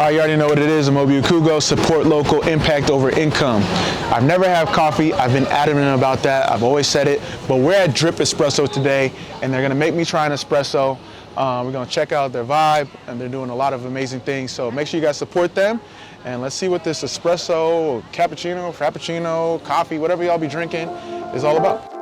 You already know what it is. Amobi Ukugo, support local, impact over income. I've never had coffee. I've been adamant about that. I've always said it. But we're at Drip Espresso today, and they're going to make me try an espresso. We're going to check out their vibe, and they're doing a lot of amazing things. So make sure you guys support them, and let's see what this espresso, cappuccino, frappuccino, coffee, whatever y'all be drinking is all about.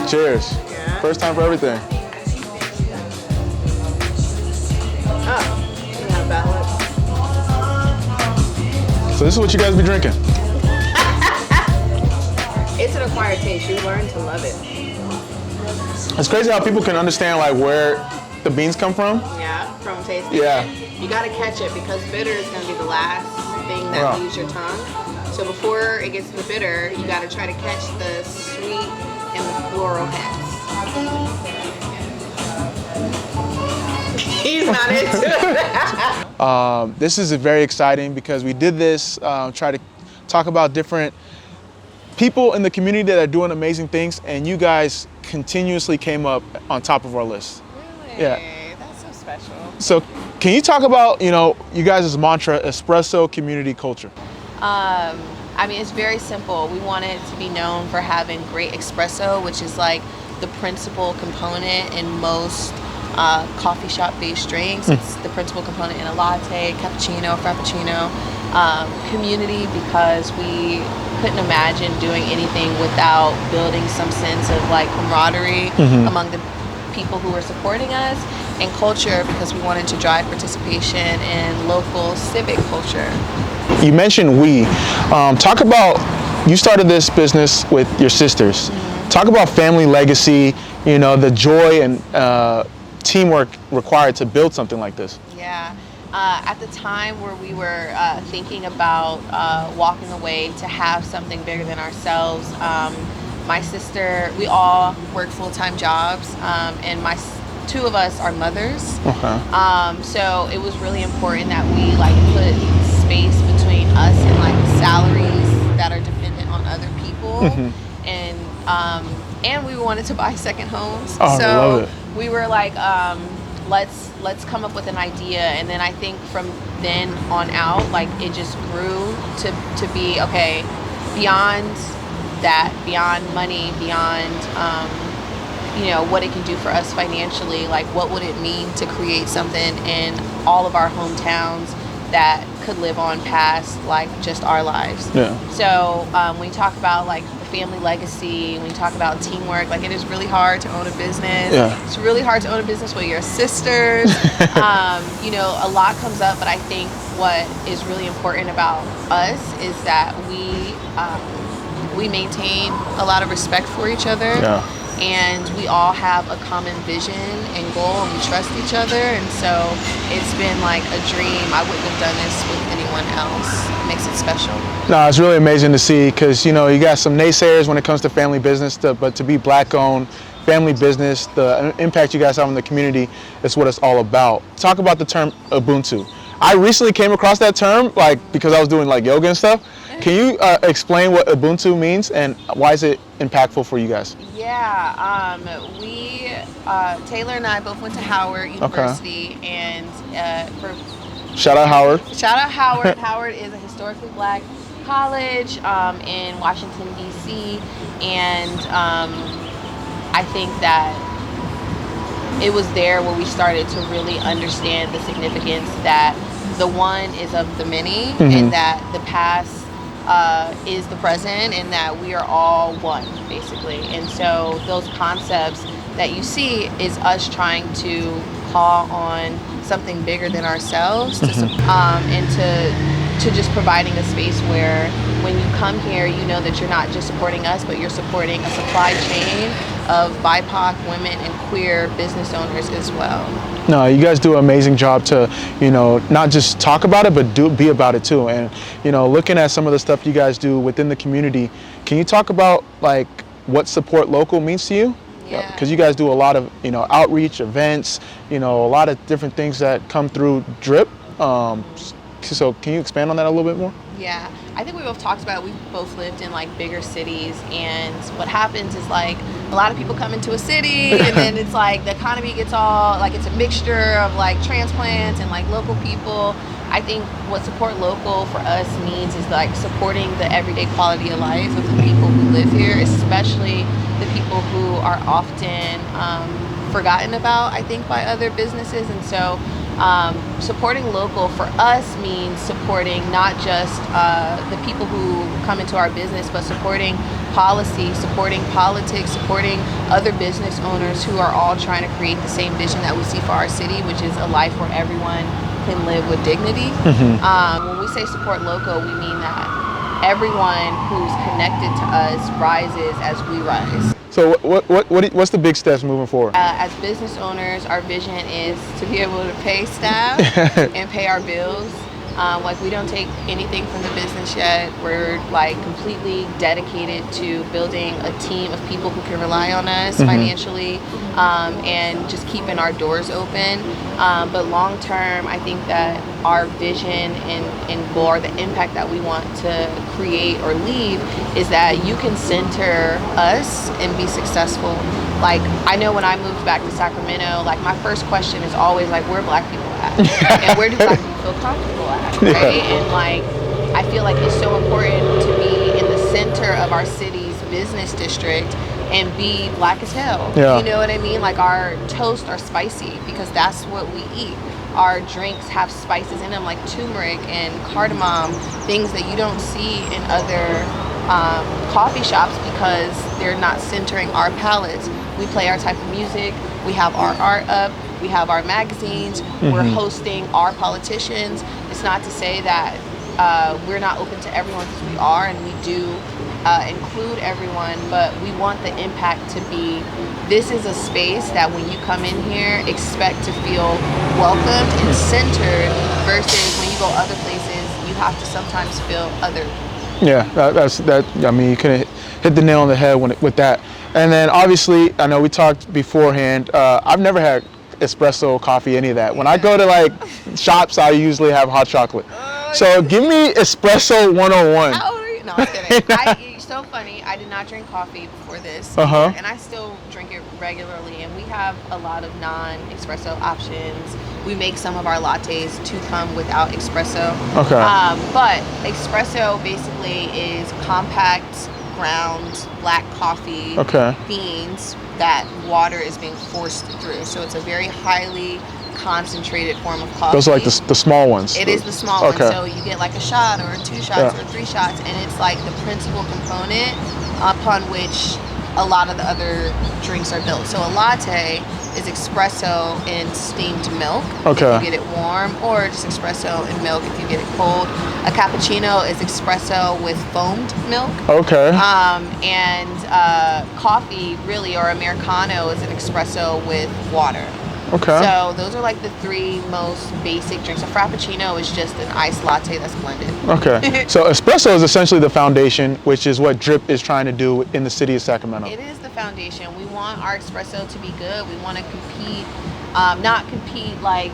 Cheers. Yeah. First time for everything. Oh, you have balance. So this is what you guys be drinking. It's an acquired taste. You learn to love it. It's crazy how people can understand like where the beans come from. Yeah, from tasting Yeah. it. You gotta catch it because bitter is gonna be the last thing that leaves your tongue. So before it gets to the bitter, you gotta try to catch the sweet and the floral heads. He's not into that. This is very exciting because we did this, try to talk about different people in the community that are doing amazing things, and you guys continuously came up on top of our list. Really? Yeah. That's so special. So can you talk about, you guys' mantra, espresso community culture? I mean, it's very simple. We want it to be known for having great espresso, which is like the principal component in most coffee shop based drinks. It's the principal component in a latte, cappuccino, frappuccino. Community, because we couldn't imagine doing anything without building some sense of like camaraderie among the people who were supporting us, and culture, because we wanted to drive participation in local civic culture. You mentioned we. Talk about, you started this business with your sisters. Talk about family legacy, the joy and teamwork required to build something like this. Yeah. At the time where we were thinking about walking away to have something bigger than ourselves, my sister, we all work full-time jobs, and two of us are mothers. Okay. So it was really important that we put space between us and salaries that are dependent on other people, and we wanted to buy second homes. Oh, so I love it. We were let's come up with an idea, and then I think from then on out, it just grew to be okay, beyond that, beyond money, beyond what it can do for us financially. What would it mean to create something in all of our hometowns that could live on past just our lives. Yeah. So when you talk about the family legacy, when you talk about teamwork, it is really hard to own a business. Yeah. It's really hard to own a business with your sisters. A lot comes up, but I think what is really important about us is that we maintain a lot of respect for each other. Yeah. And we all have a common vision and goal, and we trust each other, and so it's been a dream. I wouldn't have done this with anyone else. It makes it special. No, it's really amazing to see because, you got some naysayers when it comes to family business, but to be Black-owned, family business, the impact you guys have on the community is what it's all about. Talk about the term Ubuntu. I recently came across that term, because I was doing yoga and stuff. Can you explain what Ubuntu means and why is it impactful for you guys? Yeah, Taylor and I both went to Howard University, and Shout out Howard. Shout out Howard. Howard is a historically Black college in Washington, D.C., and I think that it was there where we started to really understand the significance that the one is of the many, and that the past is the present, and that we are all one, basically. And so those concepts that you see is us trying to call on something bigger than ourselves, and to just providing a space where when you come here, you know that you're not just supporting us, but you're supporting a supply chain of BIPOC women and queer business owners as well. No, you guys do an amazing job to, not just talk about it, but be about it too. And, looking at some of the stuff you guys do within the community, can you talk about what support local means to you? Yeah. Because you guys do a lot of, outreach, events, a lot of different things that come through Drip. So can you expand on that a little bit more? Yeah, I think we both talked about it. We've both lived in like bigger cities, and what happens is like a lot of people come into a city and then it's like the economy gets all like, it's a mixture of like transplants and like local people. I think what support local for us means is like supporting the everyday quality of life of the people who live here, especially the people who are often forgotten about, I think, by other businesses. And so supporting local for us means supporting not just the people who come into our business, but supporting policy, supporting politics, supporting other business owners who are all trying to create the same vision that we see for our city, which is a life where everyone can live with dignity. When we say support local, we mean that everyone who's connected to us rises as we rise. So what's the big steps moving forward? As business owners, our vision is to be able to pay staff and pay our bills. Like we don't take anything from the business yet. We're like completely dedicated to building a team of people who can rely on us financially, and just keeping our doors open. But long term, I think that our vision and goal, or the impact that we want to create or leave, is that you can center us and be successful. Like I know when I moved back to Sacramento, like my first question is always like, where are Black people at? And where do Black people feel comfortable at, right? And like I feel like it's so important to be in the center of our city's business district and be Black as hell. You know what I mean? Like our toast are spicy because that's what we eat. Our drinks have spices in them like turmeric and cardamom, things that you don't see in other coffee shops because they're not centering our palates. We play our type of music, we have our art up, we have our magazines, we're hosting our politicians. It's not to say that we're not open to everyone, because we are, and we do include everyone, but we want the impact to be, this is a space that when you come in here, expect to feel welcomed and centered, versus when you go other places, you have to sometimes feel othered. Yeah, that's that. I mean, you can hit the nail on the head with that. And then obviously, I know we talked beforehand. I've never had espresso, coffee, any of that. When I go to like shops, I usually have hot chocolate. So give me espresso 101. How old are you? No, I'm kidding. It's so funny. I did not drink coffee before this, and I still drink it regularly. And we have a lot of non-espresso options. We make some of our lattes to come without espresso. Okay. But espresso basically is compact ground black coffee beans that water is being forced through. So it's a very highly concentrated form of coffee. Those are like the small ones. It is the small one. So you get like a shot or 2 shots or 3 shots, and it's like the principal component upon which a lot of the other drinks are built. So a latte is espresso in steamed milk if you get it warm, or just espresso in milk if you get it cold. A cappuccino is espresso with foamed milk. And coffee, really, or Americano, is an espresso with water. So those are like the 3 most basic drinks. A frappuccino is just an iced latte that's blended. So espresso is essentially the foundation, which is what Drip is trying to do in the city of Sacramento. It is the foundation. We want our espresso to be good. We want to compete, not compete like,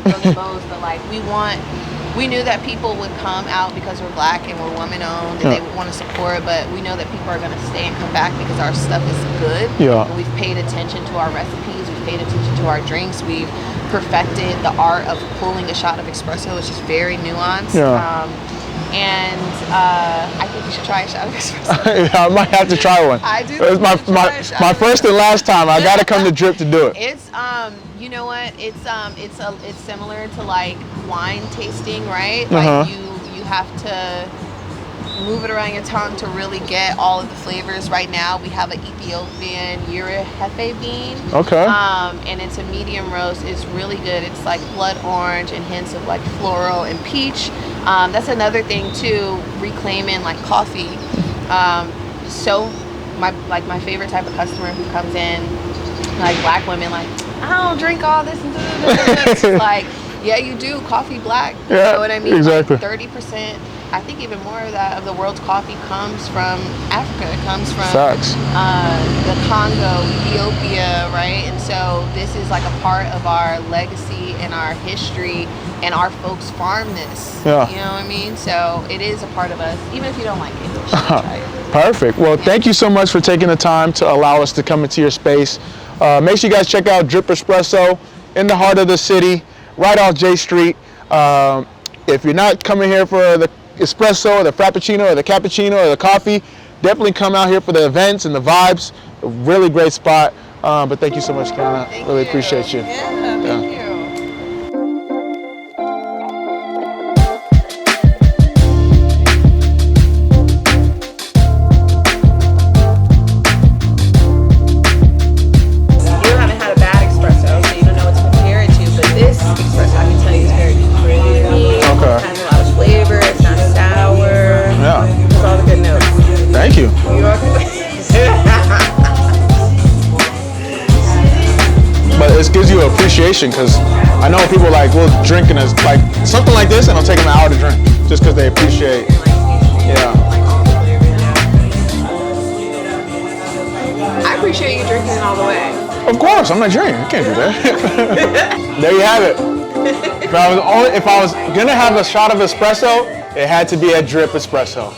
throw the bows, but like we knew that people would come out because we're Black and we're woman owned, and they would want to support, but we know that people are going to stay and come back because our stuff is good. And we've paid attention to our recipes, we've paid attention to our drinks, we've perfected the art of pulling a shot of espresso, which is very nuanced. I think you should try a shot of espresso. I might have to try one. I do. It's my first and last time. I got to come to Drip to do it. It's you know what? It's similar to like wine tasting, right? Like you have to move it around your tongue to really get all of the flavors. Right now we have an Ethiopian Jefe bean. And it's a medium roast. It's really good. It's like blood orange and hints of like floral and peach. That's another thing too, reclaiming like coffee. So my favorite type of customer who comes in, like Black women, like, I don't drink all this and it's like, yeah, you do. Coffee Black. You know what I mean? Exactly. Like 30%. I think even more of that of the world's coffee comes from Africa. It comes from the Congo, Ethiopia, right? And so this is like a part of our legacy and our history, and our folks farm this. Yeah. You know what I mean? So it is a part of us, even if you don't like it. You should try it. Perfect. Well, thank you so much for taking the time to allow us to come into your space. Make sure you guys check out Drip Espresso in the heart of the city, right off J Street. If you're not coming here for the espresso or the frappuccino or the cappuccino or the coffee, definitely come out here for the events and the vibes. A really great spot. But thank you so much, Kiana. Really appreciate you. Yeah, thank you. Thank you. But it gives you appreciation because I know people like will drink in like something like this and it'll take them an hour to drink just because they appreciate. Yeah. I appreciate you drinking it all the way. Of course, I'm Nigerian. You can't do that. There you have it. If I was gonna have a shot of espresso, it had to be a Drip Espresso.